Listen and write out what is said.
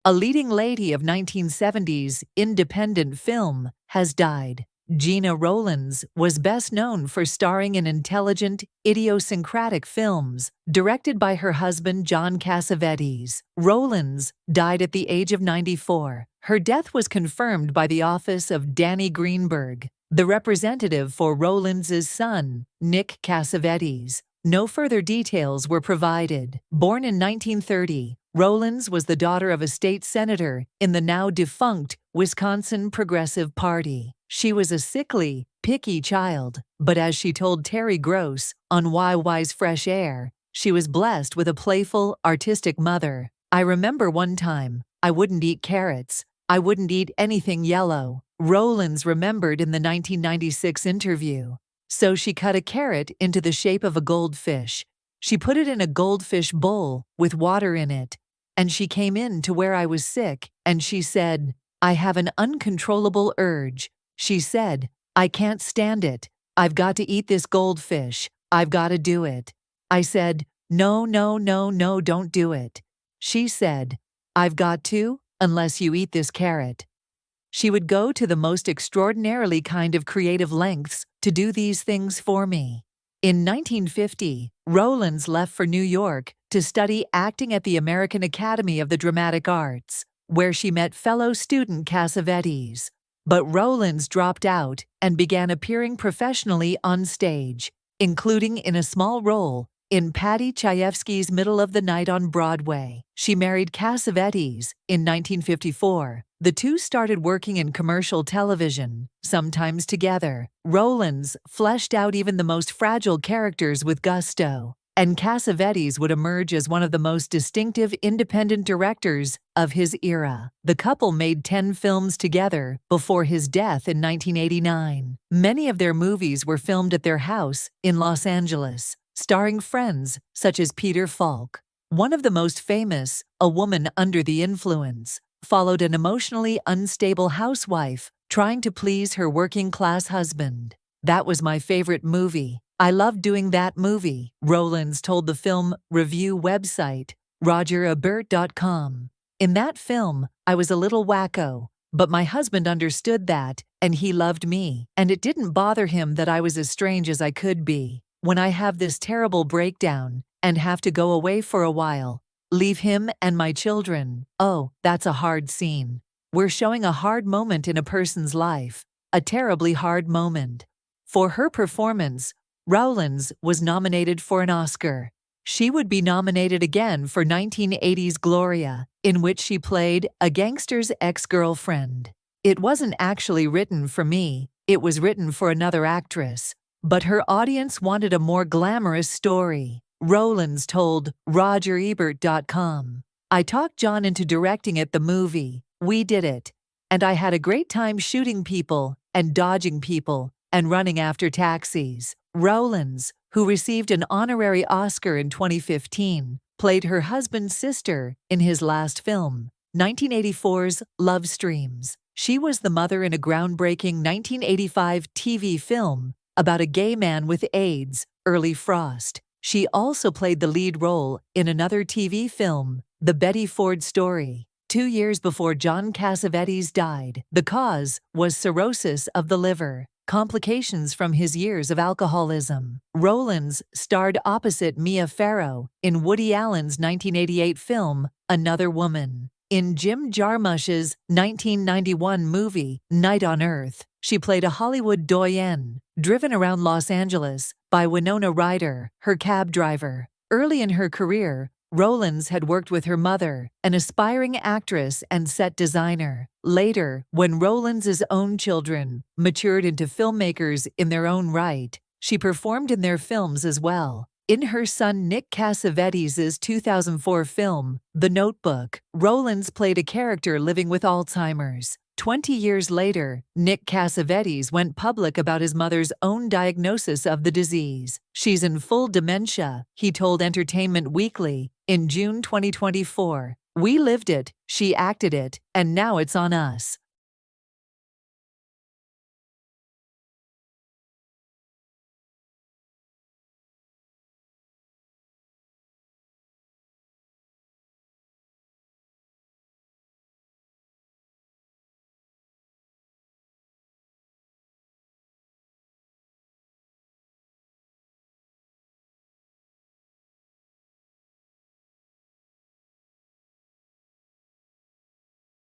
a leading lady of 1970s independent film, has died. Gena Rowlands was best known for starring in intelligent, idiosyncratic films, directed by her husband John Cassavetes. Rowlands died at the age of 94. Her death was confirmed by the office of Danny Greenberg, the representative for Rowlands' son, Nick Cassavetes. No further details were provided. Born in 1930, Rowlands was the daughter of a state senator in the now-defunct Wisconsin Progressive Party. She was a sickly, picky child, but as she told Terry Gross on WHYY's Fresh Air, she was blessed with a playful, artistic mother. "I remember one time, I wouldn't eat carrots. I wouldn't eat anything yellow," Rowlands remembered in the 1996 interview. "So she cut a carrot into the shape of a goldfish. She put it in a goldfish bowl with water in it, and she came in to where I was sick, and she said, 'I have an uncontrollable urge.' She said, 'I can't stand it. I've got to eat this goldfish. I've got to do it.' I said, 'No, no, no, no, don't do it.' She said, 'I've got to, unless you eat this carrot.'" She would go to the most extraordinarily kind of creative lengths to do these things for me. In 1950, Rowlands left for New York to study acting at the American Academy of the Dramatic Arts, where she met fellow student Cassavetes. But Rowlands dropped out and began appearing professionally on stage, including in a small role in Paddy Chayefsky's Middle of the Night on Broadway. She married Cassavetes in 1954. The two started working in commercial television, sometimes together. Rowlands fleshed out even the most fragile characters with gusto, and Cassavetes would emerge as one of the most distinctive independent directors of his era. The couple made 10 films together before his death in 1989. Many of their movies were filmed at their house in Los Angeles, starring friends such as Peter Falk. One of the most famous, A Woman Under the Influence, followed an emotionally unstable housewife trying to please her working-class husband. "That was my favorite movie. I loved doing that movie," Rowlands told the film review website RogerEbert.com. "In that film, I was a little wacko, but my husband understood that, and he loved me, and it didn't bother him that I was as strange as I could be. When I have this terrible breakdown and have to go away for a while, leave him and my children, oh, that's a hard scene. We're showing a hard moment in a person's life, a terribly hard moment." For her performance, Rowlands was nominated for an Oscar. She would be nominated again for 1980's Gloria, in which she played a gangster's ex-girlfriend. "It wasn't actually written for me, it was written for another actress. But her audience wanted a more glamorous story," Rowlands told RogerEbert.com. "I talked John into directing the movie. We did it. And I had a great time shooting people and dodging people and running after taxis." Rowlands, who received an honorary Oscar in 2015, played her husband's sister in his last film, 1984's Love Streams. She was the mother in a groundbreaking 1985 TV film about a gay man with AIDS, Early Frost. She also played the lead role in another TV film, The Betty Ford Story. 2 years before John Cassavetes died, the cause was cirrhosis of the liver, complications from his years of alcoholism. Rowlands starred opposite Mia Farrow in Woody Allen's 1988 film, Another Woman. In Jim Jarmusch's 1991 movie, Night on Earth, she played a Hollywood doyenne, driven around Los Angeles by Winona Ryder, her cab driver. Early in her career, Rowlands had worked with her mother, an aspiring actress and set designer. Later, when Rowlands' own children matured into filmmakers in their own right, she performed in their films as well. In her son Nick Cassavetes' 2004 film, The Notebook, Rowlands played a character living with Alzheimer's. 20 years later, Nick Cassavetes went public about his mother's own diagnosis of the disease. "She's in full dementia," he told Entertainment Weekly in June 2024. "We lived it, she acted it, and now it's on us."